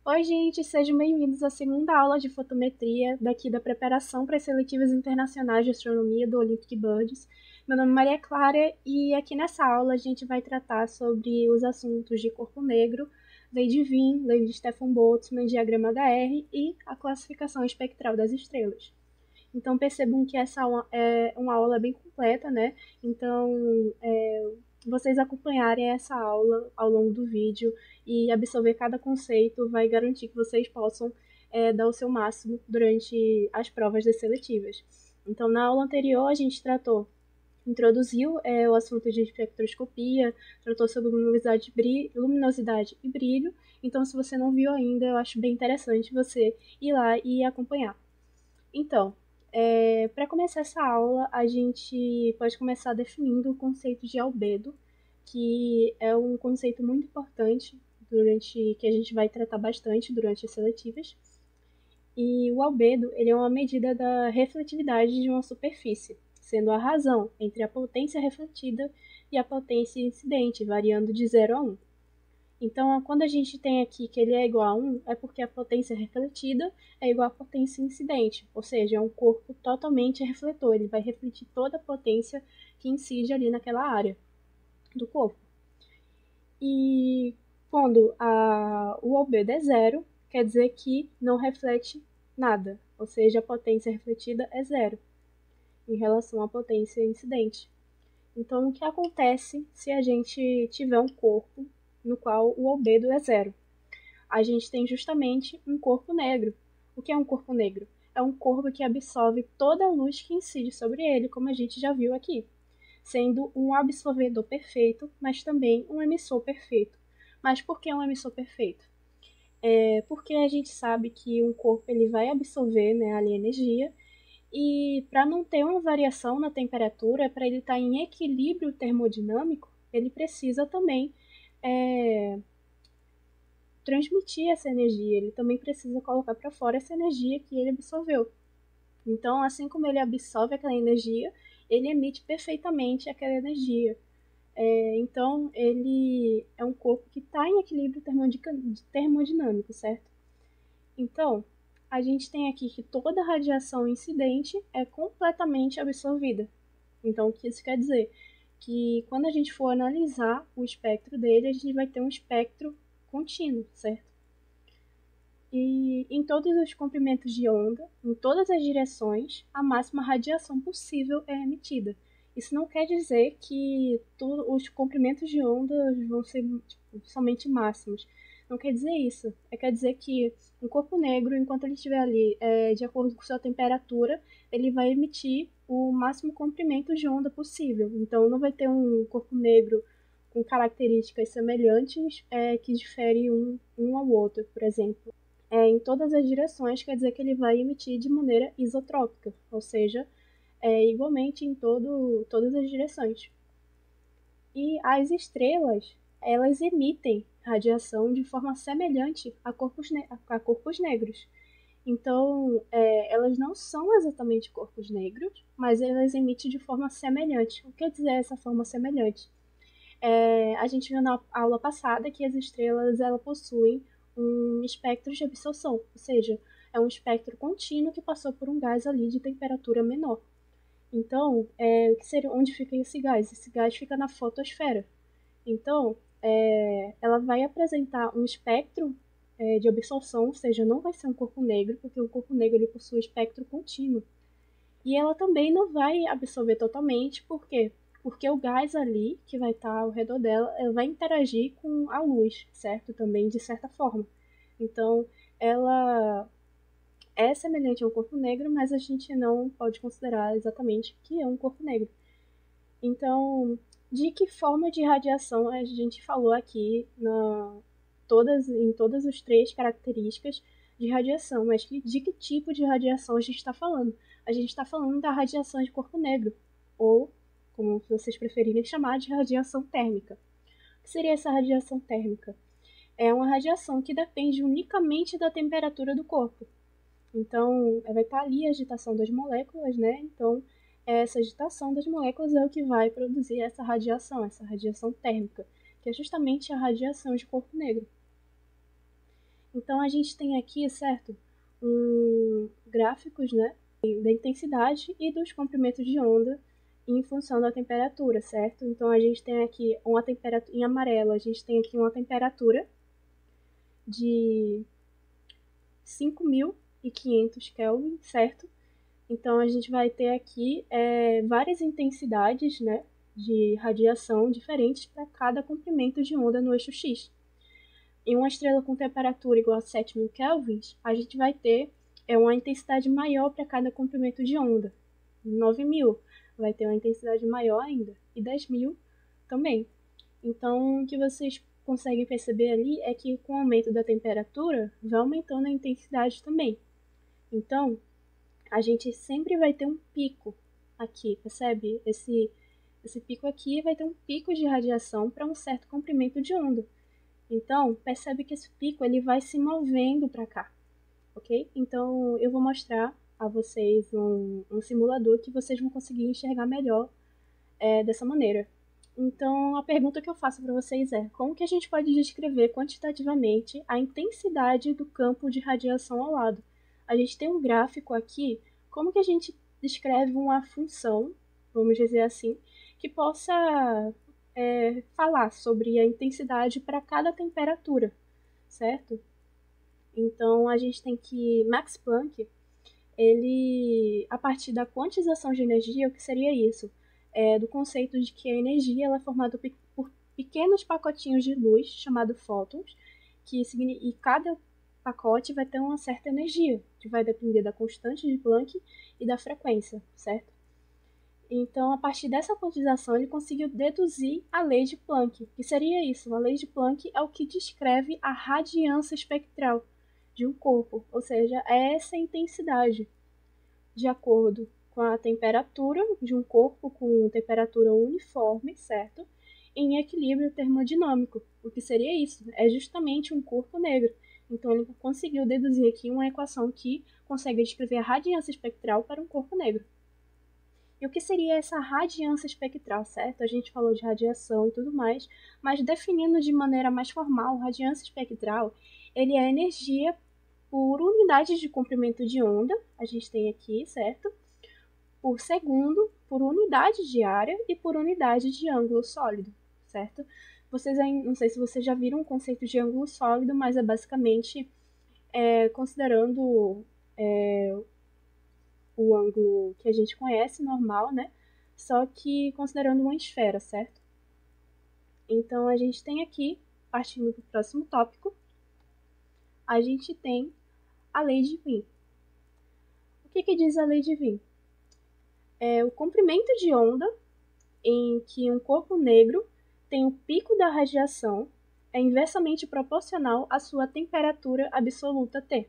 Oi, gente, sejam bem-vindos à segunda aula de fotometria daqui da preparação para as seletivas internacionais de astronomia do Olympic Birds. Meu nome é Maria Clara e aqui nessa aula a gente vai tratar sobre os assuntos de corpo negro, lei de Wien, lei de Stefan Boltzmann, diagrama HR e a classificação espectral das estrelas. Então percebam que essa é uma aula bem completa, né? Então, vocês acompanharem essa aula ao longo do vídeo e absorver cada conceito vai garantir que vocês possam dar o seu máximo durante as provas das seletivas. Então, na aula anterior, a gente introduziu o assunto de espectroscopia, tratou sobre luminosidade e brilho. Então, se você não viu ainda, eu acho bem interessante você ir lá e acompanhar. Então, para começar essa aula, a gente pode começar definindo o conceito de albedo, que é um conceito muito importante que a gente vai tratar bastante durante as seletivas. E o albedo ele é uma medida da refletividade de uma superfície, sendo a razão entre a potência refletida e a potência incidente, variando de 0 a 1. Então, quando a gente tem aqui que ele é igual a 1, é porque a potência refletida é igual à potência incidente, ou seja, é um corpo totalmente refletor, ele vai refletir toda a potência que incide ali naquela área do corpo. E quando o albedo é 0, quer dizer que não reflete nada, ou seja, a potência refletida é 0 em relação à potência incidente. Então, o que acontece se a gente tiver um corpo no qual o albedo é 0? A gente tem justamente um corpo negro. O que é um corpo negro? É um corpo que absorve toda a luz que incide sobre ele, como a gente já viu aqui, sendo um absorvedor perfeito, mas também um emissor perfeito. Mas por que um emissor perfeito? Porque a gente sabe que um corpo ele vai absorver, né, ali, energia, e para não ter uma variação na temperatura, para ele estar em equilíbrio termodinâmico, ele precisa também transmitir essa energia, ele também precisa colocar para fora essa energia que ele absorveu. Então, assim como ele absorve aquela energia, ele emite perfeitamente aquela energia. Então, ele é um corpo que está em equilíbrio termodinâmico, certo? Então, a gente tem aqui que toda radiação incidente é completamente absorvida. Então, o que isso quer dizer? Que quando a gente for analisar o espectro dele, a gente vai ter um espectro contínuo, certo? E em todos os comprimentos de onda, em todas as direções, a máxima radiação possível é emitida. Isso não quer dizer que os comprimentos de onda vão ser somente máximos. Não quer dizer isso. Quer dizer que um corpo negro, enquanto ele estiver ali, de acordo com sua temperatura, ele vai emitir o máximo comprimento de onda possível. Então, não vai ter um corpo negro com características semelhantes que diferem um ao outro, por exemplo. Em todas as direções, quer dizer que ele vai emitir de maneira isotrópica, ou seja, igualmente em todas as direções. E as estrelas, elas emitem radiação de forma semelhante a corpos negros. Então, elas não são exatamente corpos negros, mas elas emitem de forma semelhante. O que quer dizer essa forma semelhante? A gente viu na aula passada que as estrelas elas possuem um espectro de absorção, ou seja, é um espectro contínuo que passou por um gás ali de temperatura menor. Então, onde fica esse gás? Esse gás fica na fotosfera. Então, ela vai apresentar um espectro de absorção, ou seja, não vai ser um corpo negro, porque o corpo negro ele possui espectro contínuo. E ela também não vai absorver totalmente, por quê? Porque o gás ali, que vai estar ao redor dela, ela vai interagir com a luz, certo? Também, de certa forma. Então, ela é semelhante a um corpo negro, mas a gente não pode considerar exatamente que é um corpo negro. Então, de que forma de radiação a gente falou aqui em todas as três características de radiação, mas de que tipo de radiação a gente está falando? A gente está falando da radiação de corpo negro, ou, como vocês preferirem chamar, de radiação térmica. O que seria essa radiação térmica? É uma radiação que depende unicamente da temperatura do corpo. Então, vai estar ali a agitação das moléculas, né? Então, essa agitação das moléculas é o que vai produzir essa radiação térmica, que é justamente a radiação de corpo negro. Então a gente tem aqui, certo, gráficos, né, da intensidade e dos comprimentos de onda em função da temperatura, certo? Então a gente tem aqui uma temperatura em amarelo, a gente tem aqui uma temperatura de 5.500 Kelvin, certo? Então a gente vai ter aqui várias intensidades, né, de radiação diferentes para cada comprimento de onda no eixo X. Em uma estrela com temperatura igual a 7.000 kelvins, a gente vai ter uma intensidade maior para cada comprimento de onda. 9.000 vai ter uma intensidade maior ainda, e 10.000 também. Então, o que vocês conseguem perceber ali é que com o aumento da temperatura, vai aumentando a intensidade também. Então, a gente sempre vai ter um pico aqui, percebe? Esse pico aqui vai ter um pico de radiação para um certo comprimento de onda. Então, percebe que esse pico ele vai se movendo para cá, ok? Então, eu vou mostrar a vocês um simulador que vocês vão conseguir enxergar melhor dessa maneira. Então, a pergunta que eu faço para vocês é: como que a gente pode descrever quantitativamente a intensidade do campo de radiação ao lado? A gente tem um gráfico aqui, como que a gente descreve uma função, vamos dizer assim, que possa falar sobre a intensidade para cada temperatura, certo? Então, a gente tem que Max Planck, ele, a partir da quantização de energia, o que seria isso? Do conceito de que a energia ela é formada por pequenos pacotinhos de luz, chamados fótons, e cada pacote vai ter uma certa energia, que vai depender da constante de Planck e da frequência, certo? Então, a partir dessa quantização, ele conseguiu deduzir a lei de Planck. Que seria isso? A lei de Planck é o que descreve a radiância espectral de um corpo, ou seja, é essa intensidade, de acordo com a temperatura de um corpo com temperatura uniforme, certo? Em equilíbrio termodinâmico. O que seria isso? É justamente um corpo negro. Então, ele conseguiu deduzir aqui uma equação que consegue descrever a radiância espectral para um corpo negro. E o que seria essa radiância espectral, certo? A gente falou de radiação e tudo mais, mas definindo de maneira mais formal, radiância espectral, ele é energia por unidade de comprimento de onda, a gente tem aqui, certo? Por segundo, por unidade de área e por unidade de ângulo sólido, certo? Vocês não sei se vocês já viram o conceito de ângulo sólido, mas é basicamente considerando o ângulo que a gente conhece, normal, né? Só que considerando uma esfera, certo? Então, a gente tem aqui, partindo para o próximo tópico, a gente tem a lei de Wien. O que diz a lei de Wien? É o comprimento de onda em que um corpo negro tem o pico da radiação é inversamente proporcional à sua temperatura absoluta T.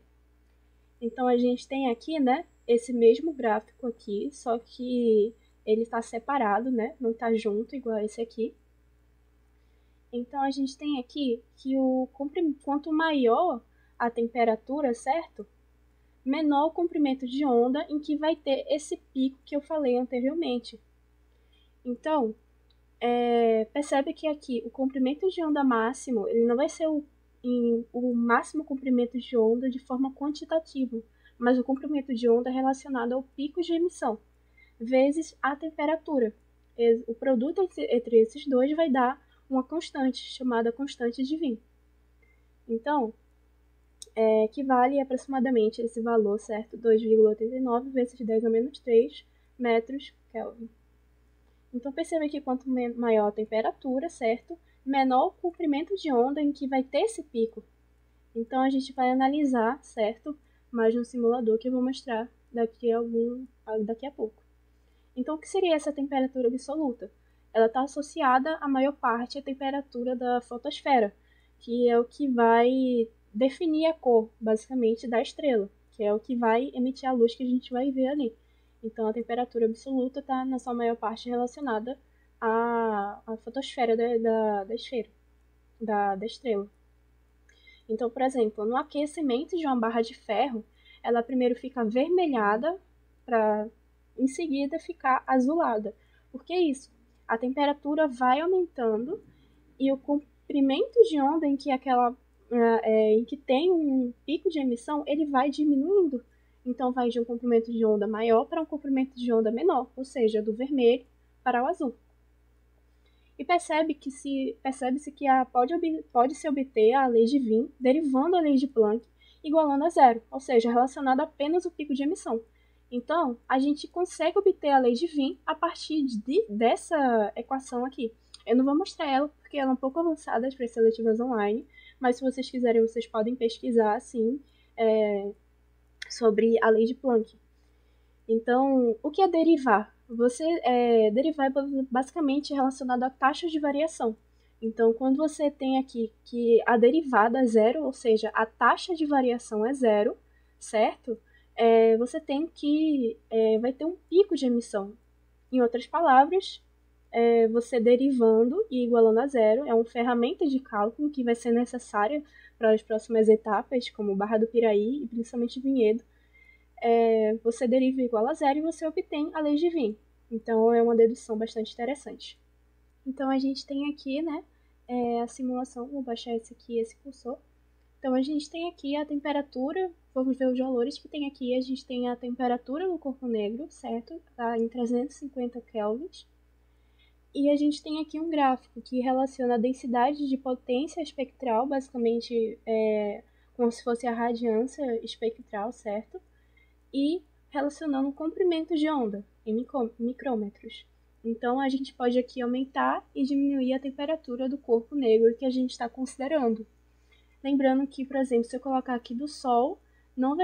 Então, a gente tem aqui, né, esse mesmo gráfico aqui, só que ele está separado, né, não está junto igual esse aqui. Então, a gente tem aqui que quanto maior a temperatura, certo? Menor o comprimento de onda em que vai ter esse pico que eu falei anteriormente. Então, percebe que aqui o comprimento de onda máximo, ele não vai ser o máximo comprimento de onda de forma quantitativa, mas o comprimento de onda relacionado ao pico de emissão, vezes a temperatura. O produto entre esses dois vai dar uma constante, chamada constante de Wien. Então, equivale aproximadamente esse valor, certo? 2,89 vezes 10 a menos 3 metros Kelvin. Então, perceba que quanto maior a temperatura, certo? Menor o comprimento de onda em que vai ter esse pico. Então, a gente vai analisar, certo? Mais no simulador que eu vou mostrar daqui a pouco. Então, o que seria essa temperatura absoluta? Ela está associada à maior parte à temperatura da fotosfera, que é o que vai definir a cor, basicamente, da estrela, que é o que vai emitir a luz que a gente vai ver ali. Então, a temperatura absoluta está, na sua maior parte, relacionada à fotosfera da estrela. Então, por exemplo, no aquecimento de uma barra de ferro, ela primeiro fica avermelhada para, em seguida, ficar azulada. Por que isso? A temperatura vai aumentando e o comprimento de onda em que aquela em que tem um pico de emissão, ele vai diminuindo. Então, vai de um comprimento de onda maior para um comprimento de onda menor, ou seja, do vermelho para o azul. E percebe-se que pode-se obter a lei de Wien derivando a lei de Planck igualando a zero, ou seja, relacionada apenas ao pico de emissão. Então, a gente consegue obter a lei de Wien a partir dessa equação aqui. Eu não vou mostrar ela porque ela é um pouco avançada para as seletivas online, mas se vocês quiserem, vocês podem pesquisar assim sobre a lei de Planck. Então, o que é derivar? Derivar é basicamente relacionado a taxas de variação. Então, quando você tem aqui que a derivada é zero, ou seja, a taxa de variação é zero, certo? Você tem que vai ter um pico de emissão. Em outras palavras, você derivando e igualando a zero é uma ferramenta de cálculo que vai ser necessária para as próximas etapas, como Barra do Piraí e principalmente Vinhedo. Você deriva igual a zero e você obtém a lei de Wien. Então, é uma dedução bastante interessante. Então, a gente tem aqui, né, a simulação. Vou baixar esse cursor. Então, a gente tem aqui a temperatura. Vamos ver os valores que tem aqui. A gente tem a temperatura do corpo negro, certo? Tá em 350 kelvins. E a gente tem aqui um gráfico que relaciona a densidade de potência espectral, basicamente como se fosse a radiância espectral, certo? E relacionando o comprimento de onda em micrômetros. Então, a gente pode aqui aumentar e diminuir a temperatura do corpo negro que a gente está considerando. Lembrando que, por exemplo, se eu colocar aqui do Sol, não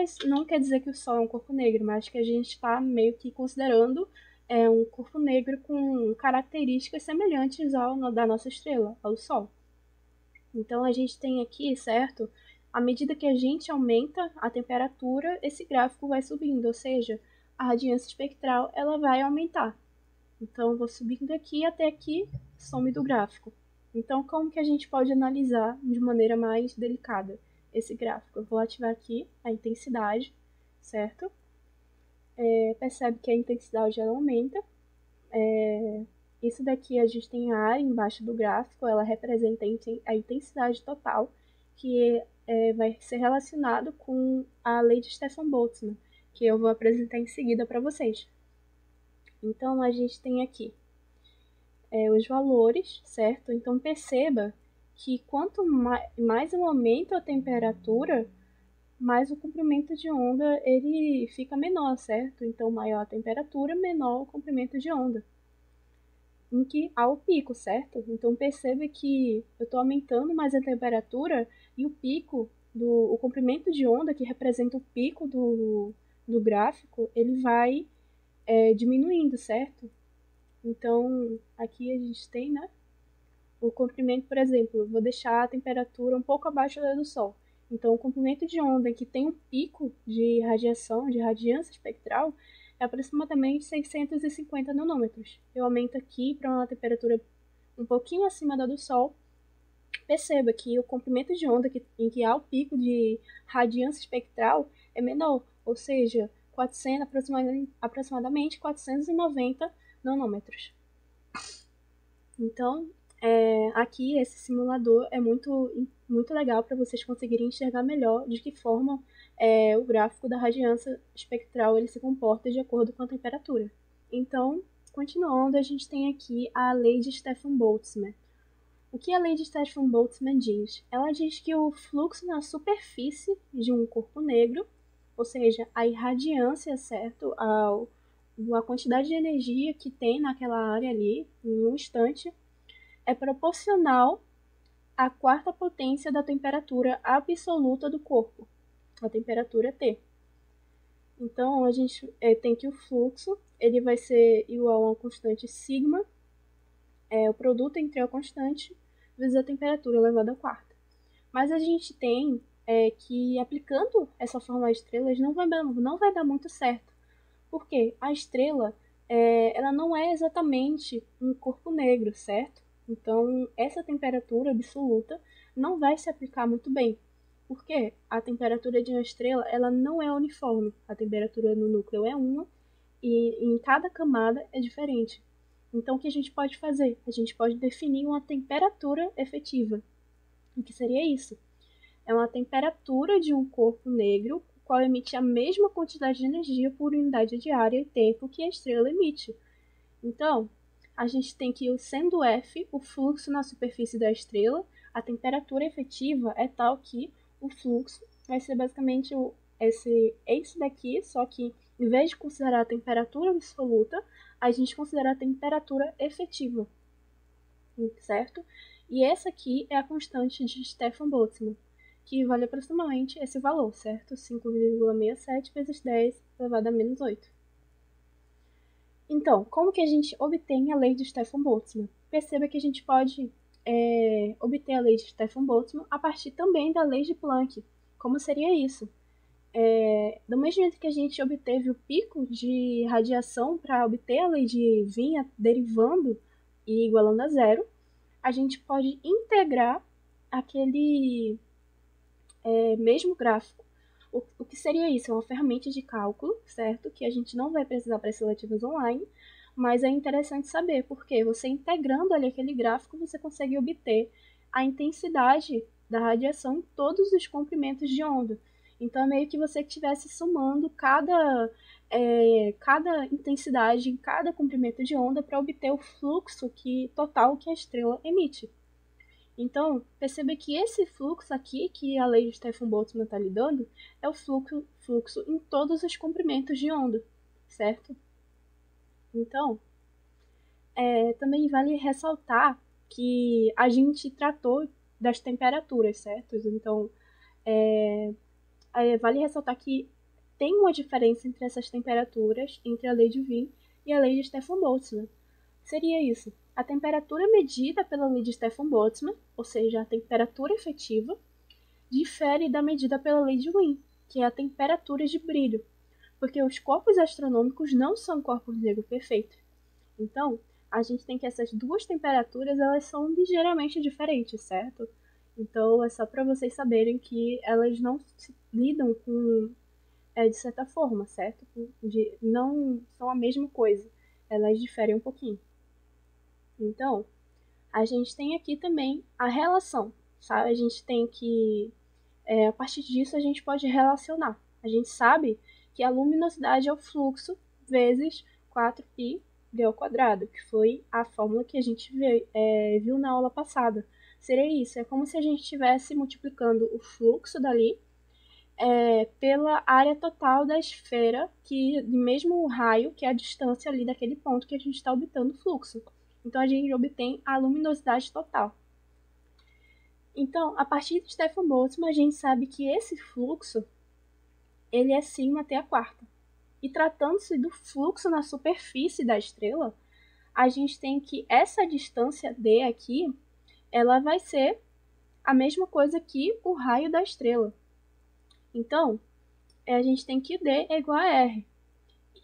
quer dizer que o Sol é um corpo negro, mas que a gente está meio que considerando um corpo negro com características semelhantes ao da nossa estrela, ao Sol. Então, a gente tem aqui, certo? À medida que a gente aumenta a temperatura, esse gráfico vai subindo, ou seja, a radiância espectral ela vai aumentar. Então, eu vou subindo aqui até aqui, some do gráfico. Então, como que a gente pode analisar de maneira mais delicada esse gráfico? Eu vou ativar aqui a intensidade, certo? Percebe que a intensidade ela aumenta. Isso daqui a gente tem a área embaixo do gráfico, ela representa a intensidade total, que vai ser relacionado com a lei de Stefan Boltzmann, que eu vou apresentar em seguida para vocês. Então, a gente tem aqui os valores, certo? Então, perceba que quanto mais eu aumento a temperatura, mais o comprimento de onda ele fica menor, certo? Então, maior a temperatura, menor o comprimento de onda. Em que há o pico, certo? Então, perceba que eu estou aumentando mais a temperatura e o pico, o comprimento de onda, que representa o pico do gráfico, ele vai diminuindo, certo? Então, aqui a gente tem, né, o comprimento, por exemplo, vou deixar a temperatura um pouco abaixo da do Sol. Então, o comprimento de onda que tem um pico de radiação, de radiância espectral, é aproximadamente 650 nanômetros. Eu aumento aqui para uma temperatura um pouquinho acima da do Sol. Perceba que o comprimento de onda em que há o pico de radiância espectral é menor, ou seja, aproximadamente 490 nanômetros. Então, aqui esse simulador é muito legal para vocês conseguirem enxergar melhor de que forma o gráfico da radiância espectral ele se comporta de acordo com a temperatura. Então, continuando, a gente tem aqui a lei de Stefan Boltzmann. O que a lei de Stefan Boltzmann diz? Ela diz que o fluxo na superfície de um corpo negro, ou seja, a irradiância, certo? A quantidade de energia que tem naquela área ali, em um instante, é proporcional à quarta potência da temperatura absoluta do corpo, a temperatura T. Então, a gente tem que o fluxo ele vai ser igual a uma constante sigma, o produto entre a constante vezes a temperatura elevada à quarta. Mas a gente tem que, aplicando essa fórmula de estrelas, não vai dar muito certo. Porque a estrela ela não é exatamente um corpo negro, certo? Então, essa temperatura absoluta não vai se aplicar muito bem. Porque a temperatura de uma estrela ela não é uniforme. A temperatura no núcleo é uma e em cada camada é diferente. Então, o que a gente pode fazer? A gente pode definir uma temperatura efetiva. O que seria isso? é uma temperatura de um corpo negro, o qual emite a mesma quantidade de energia por unidade de área e tempo que a estrela emite. Então, a gente tem que, sendo F, o fluxo na superfície da estrela, a temperatura efetiva é tal que o fluxo vai ser basicamente esse daqui, só que em vez de considerar a temperatura absoluta, a gente considera a temperatura efetiva, certo? E essa aqui é a constante de Stefan Boltzmann, que vale aproximadamente esse valor, certo? 5,67 vezes 10 elevado a menos 8. Então, como que a gente obtém a lei de Stefan Boltzmann? Perceba que a gente pode obter a lei de Stefan Boltzmann a partir também da lei de Planck. Como seria isso? Do mesmo jeito que a gente obteve o pico de radiação para obter a lei de Wien derivando e igualando a zero, a gente pode integrar aquele mesmo gráfico. O que seria isso? É uma ferramenta de cálculo, certo? Que a gente não vai precisar para seletivas online, mas é interessante saber, porque você integrando ali aquele gráfico, você consegue obter a intensidade da radiação em todos os comprimentos de onda. Então, é meio que você estivesse somando cada intensidade em cada comprimento de onda para obter o fluxo total que a estrela emite. Então, perceba que esse fluxo aqui, que a lei de Stefan Boltzmann está lhe dando, é o fluxo em todos os comprimentos de onda, certo? Então, também vale ressaltar que a gente tratou das temperaturas, certo? Então, vale ressaltar que tem uma diferença entre essas temperaturas, entre a lei de Wien e a lei de Stefan Boltzmann. Seria isso: a temperatura medida pela lei de Stefan Boltzmann, ou seja, a temperatura efetiva, difere da medida pela lei de Wien, que é a temperatura de brilho, porque os corpos astronômicos não são corpos negros perfeitos. Então, a gente tem que essas duas temperaturas, elas são ligeiramente diferentes, certo? Então, é só para vocês saberem que elas não se lidam com, de certa forma, certo? Não são a mesma coisa, elas diferem um pouquinho. Então, a gente tem aqui também a relação, sabe? A gente tem que, a partir disso, a gente pode relacionar. A gente sabe que a luminosidade é o fluxo vezes 4π d ao quadrado, que foi a fórmula que a gente viu na aula passada. Seria isso, é como se a gente estivesse multiplicando o fluxo dali pela área total da esfera, que mesmo o raio, que é a distância ali daquele ponto que a gente está obtendo o fluxo. Então, a gente obtém a luminosidade total. Então, a partir de Stefan Boltzmann, a gente sabe que esse fluxo ele é σ_t². E tratando-se do fluxo na superfície da estrela, a gente tem que essa distância d aqui, ela vai ser a mesma coisa que o raio da estrela. Então, a gente tem que d é igual a r.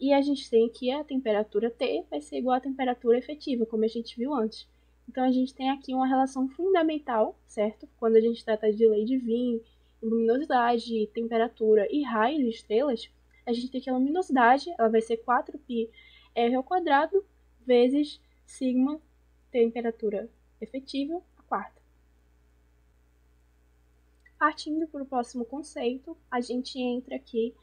E a gente tem que a temperatura T vai ser igual à temperatura efetiva, como a gente viu antes. Então, a gente tem aqui uma relação fundamental, certo? Quando a gente trata de lei de Wien, luminosidade, temperatura e raio de estrelas, a gente tem que a luminosidade ela vai ser 4πr² vezes sigma temperatura efetiva a quarta. Partindo para o próximo conceito, a gente entra aqui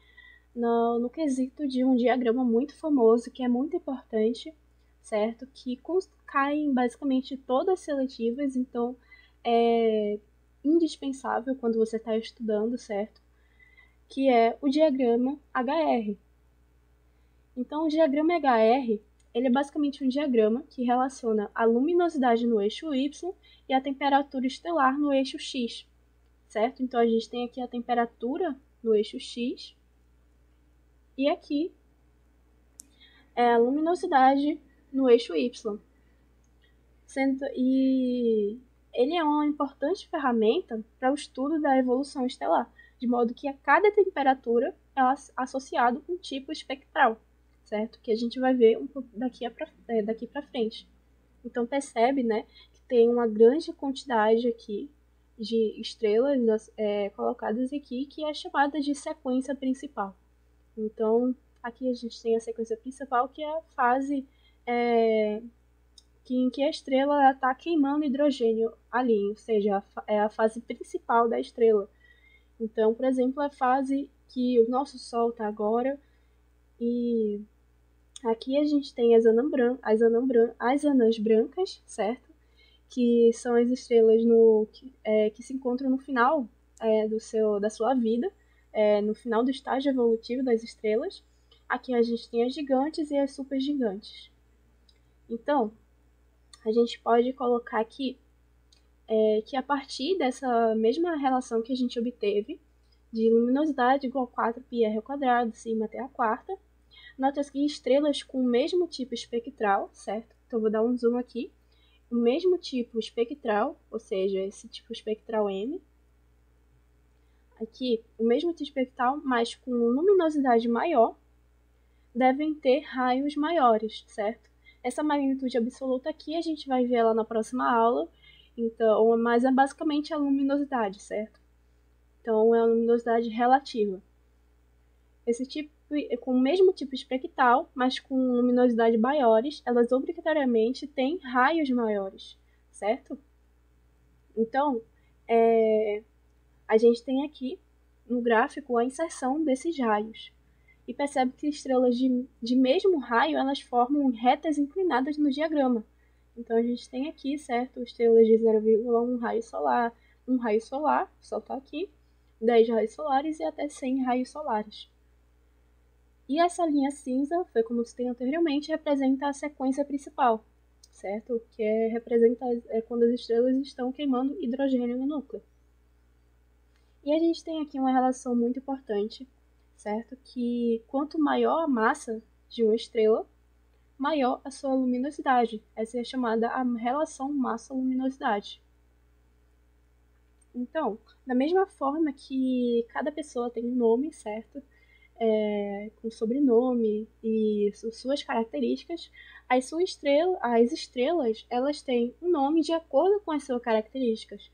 no quesito de um diagrama muito famoso, que é muito importante, certo? Que cai em basicamente todas as seletivas, então é indispensável quando você está estudando, certo? Que é o diagrama HR. Então, o diagrama HR, ele é basicamente um diagrama que relaciona a luminosidade no eixo Y e a temperatura estelar no eixo X, certo? Então, a gente tem aqui a temperatura no eixo X, e aqui é a luminosidade no eixo Y. E ele é uma importante ferramenta para o estudo da evolução estelar, de modo que a cada temperatura é associado um tipo espectral, certo? Que a gente vai ver um pouco daqui para frente. Então percebe, né, que tem uma grande quantidade aqui de estrelas colocadas aqui, que é chamada de sequência principal. Então, aqui a gente tem a sequência principal, que é a fase em que a estrela está queimando hidrogênio ali, ou seja, é a fase principal da estrela. Então, por exemplo, a fase que o nosso Sol está agora, e aqui a gente tem as anãs brancas, certo? Que são as estrelas que se encontram no final da sua vida, no final do estágio evolutivo das estrelas. Aqui a gente tem as gigantes e as supergigantes. Então, a gente pode colocar aqui que a partir dessa mesma relação que a gente obteve, de luminosidade igual a 4πr², cima até a quarta, nota que estrelas com o mesmo tipo espectral, certo? Então, vou dar um zoom aqui. O mesmo tipo espectral, ou seja, esse tipo espectral M. Aqui, o mesmo tipo espectral, mas com luminosidade maior, devem ter raios maiores, certo? Essa magnitude absoluta aqui a gente vai ver ela na próxima aula, então, mas é basicamente a luminosidade, certo? Então, é a luminosidade relativa. Esse tipo, com o mesmo tipo espectral, mas com luminosidade maiores, elas obrigatoriamente têm raios maiores, certo? Então, a gente tem aqui no gráfico a inserção desses raios. E percebe que estrelas de mesmo raio, elas formam retas inclinadas no diagrama. Então, a gente tem aqui, certo, estrelas de 0,1 raio solar, o Sol está aqui, 10 raios solares e até 100 raios solares. E essa linha cinza, foi como citei anteriormente, representa a sequência principal, certo? Que representa quando as estrelas estão queimando hidrogênio no núcleo. E a gente tem aqui uma relação muito importante, certo? Que quanto maior a massa de uma estrela, maior a sua luminosidade. Essa é chamada a relação massa-luminosidade. Então, da mesma forma que cada pessoa tem um nome, certo? Com sobrenome e suas características, as estrelas, elas têm um nome de acordo com as suas características.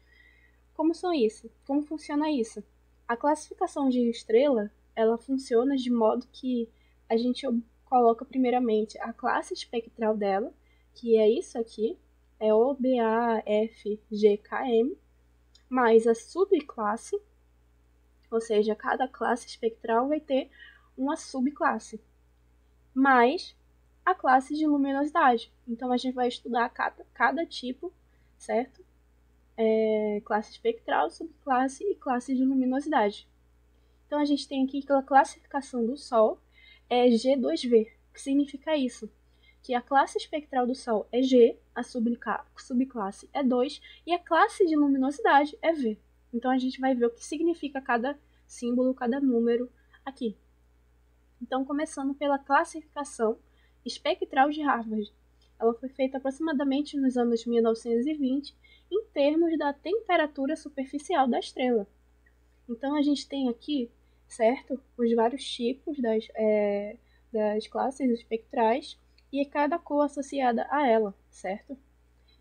Como são isso? Como funciona isso? A classificação de estrela, ela funciona de modo que a gente coloca primeiramente a classe espectral dela, que é isso aqui, é OBAFGKM, mais a subclasse, ou seja, cada classe espectral vai ter uma subclasse, mais a classe de luminosidade. Então, a gente vai estudar cada tipo, certo? Classe espectral, subclasse e classe de luminosidade. Então, a gente tem aqui que a classificação do Sol é G2V. O que significa isso? Que a classe espectral do Sol é G, a subclasse é 2 e a classe de luminosidade é V. Então, a gente vai ver o que significa cada símbolo, cada número aqui. Então, começando pela classificação espectral de Harvard. Ela foi feita aproximadamente nos anos 1920 em termos da temperatura superficial da estrela. Então, a gente tem aqui, certo, os vários tipos das classes espectrais e cada cor associada a ela, certo?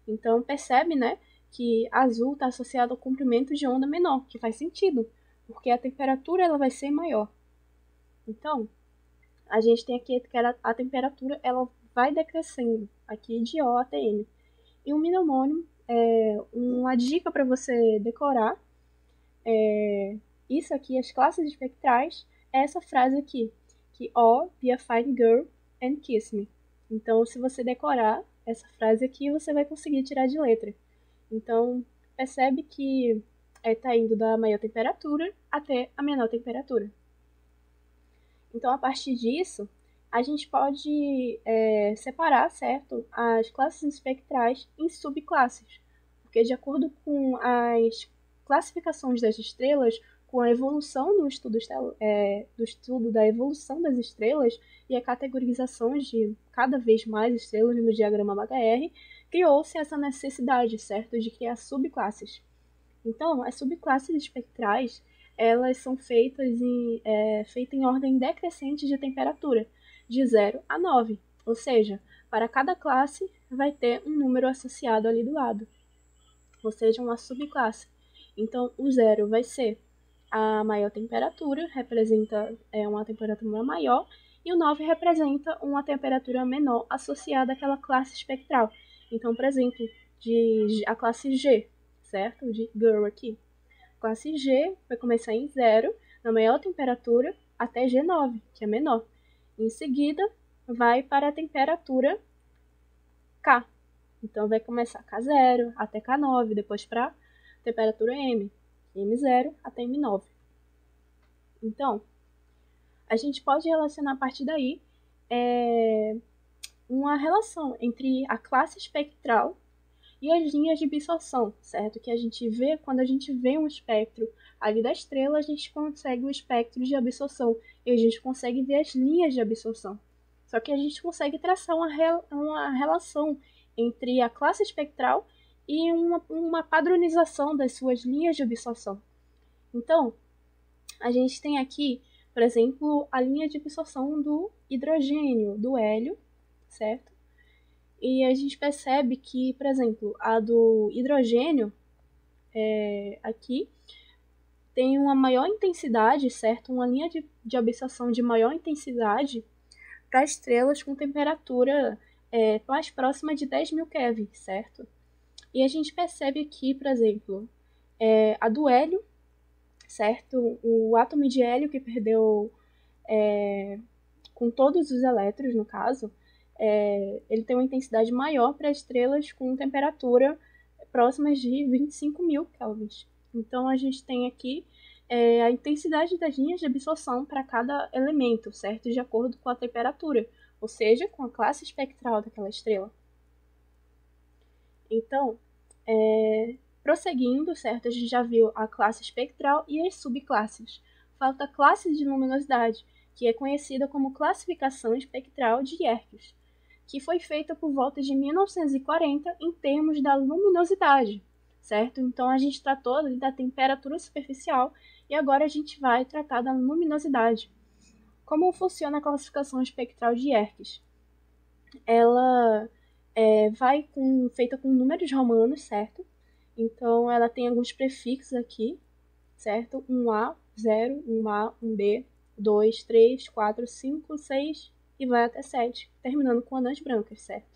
Então, percebe, né, que azul está associado ao comprimento de onda menor, que faz sentido, porque a temperatura ela vai ser maior. Então, a gente tem aqui que a temperatura ela vai decrescendo, aqui de O até M. E o mnemônimo, uma dica para você decorar, isso aqui, as classes espectrais, é essa frase aqui, que O, be a fine girl and kiss me. Então, se você decorar essa frase aqui, você vai conseguir tirar de letra. Então, percebe que está indo da maior temperatura até a menor temperatura. Então, a partir disso, a gente pode separar, certo, as classes espectrais em subclasses, porque de acordo com as classificações das estrelas, com a evolução do estudo da evolução das estrelas e a categorização de cada vez mais estrelas no diagrama HR, criou-se essa necessidade, certo, de criar subclasses. Então, as subclasses espectrais elas são feitas em ordem decrescente de temperatura, de 0 a 9, ou seja, para cada classe vai ter um número associado ali do lado, ou seja, uma subclasse. Então, o 0 vai ser a maior temperatura, representa uma temperatura maior, e o 9 representa uma temperatura menor associada àquela classe espectral. Então, por exemplo, a classe G, certo? De girl aqui. Classe G vai começar em 0, na maior temperatura, até G9, que é menor. Em seguida, vai para a temperatura K. Então, vai começar K0 até K9, depois para temperatura M, M0 até M9. Então, a gente pode relacionar a partir daí uma relação entre a classe espectral e as linhas de absorção, certo? Que a gente vê, quando a gente vê um espectro ali da estrela, a gente consegue o espectro de absorção e a gente consegue ver as linhas de absorção. Só que a gente consegue traçar uma relação entre a classe espectral e uma padronização das suas linhas de absorção. Então, a gente tem aqui, por exemplo, a linha de absorção do hidrogênio, do hélio, certo? E a gente percebe que, por exemplo, a do hidrogênio, aqui, tem uma maior intensidade, certo? Uma linha de absorção de maior intensidade para estrelas com temperatura mais próxima de 10.000 Kelvin, certo? E a gente percebe aqui, por exemplo, a do hélio, certo? O átomo de hélio que perdeu com todos os elétrons, no caso, ele tem uma intensidade maior para estrelas com temperatura próximas de 25.000 kelvins. Então, a gente tem aqui a intensidade das linhas de absorção para cada elemento, certo? De acordo com a temperatura, ou seja, com a classe espectral daquela estrela. Então, prosseguindo, certo? A gente já viu a classe espectral e as subclasses. Falta a classe de luminosidade, que é conhecida como classificação espectral de Yerkes, que foi feita por volta de 1940 em termos da luminosidade, certo? Então, a gente tratou ali da temperatura superficial e agora a gente vai tratar da luminosidade. Como funciona a classificação espectral de Yerkes? Ela feita com números romanos, certo? Então, ela tem alguns prefixos aqui, certo? 1A, 0, 1A, 1B, 2, 3, 4, 5, 6 e vai até 7, terminando com anãs brancas, certo?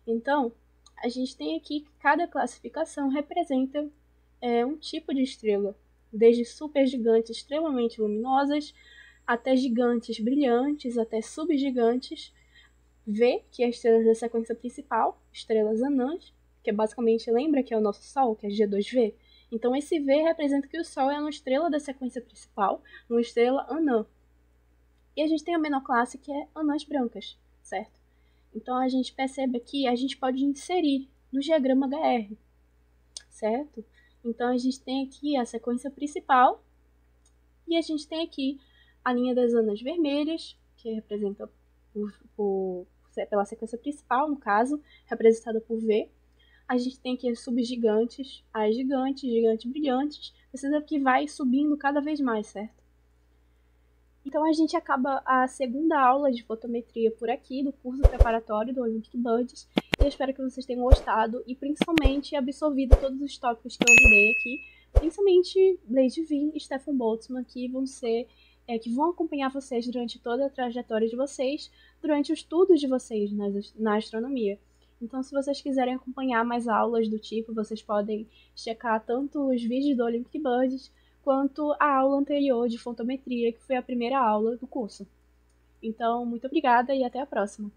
Então, a gente tem aqui que cada classificação representa um tipo de estrela, desde supergigantes extremamente luminosas, até gigantes brilhantes, até subgigantes. V, que é a estrela da sequência principal, estrelas anãs, que basicamente lembra que é o nosso Sol, que é G2V. Então, esse V representa que o Sol é uma estrela da sequência principal, uma estrela anã. E a gente tem a menor classe, que é anãs brancas, certo? Então, a gente percebe aqui, a gente pode inserir no diagrama HR, certo? Então, a gente tem aqui a sequência principal e a gente tem aqui a linha das anãs vermelhas, que representa pela sequência principal, no caso, representada por V. A gente tem aqui as subgigantes, as gigantes, gigantes brilhantes, precisa que vai subindo cada vez mais, certo? Então a gente acaba a segunda aula de fotometria por aqui, do curso preparatório do Olympic Buddies. Eu espero que vocês tenham gostado e principalmente absorvido todos os tópicos que eu lidei aqui, principalmente Blade Vin e Stefan Boltzmann, que vão acompanhar vocês durante toda a trajetória de vocês, durante os estudos de vocês na astronomia. Então, se vocês quiserem acompanhar mais aulas do tipo, vocês podem checar tanto os vídeos do Olympic Buddies, quanto a aula anterior de fotometria, que foi a primeira aula do curso. Então, muito obrigada e até a próxima!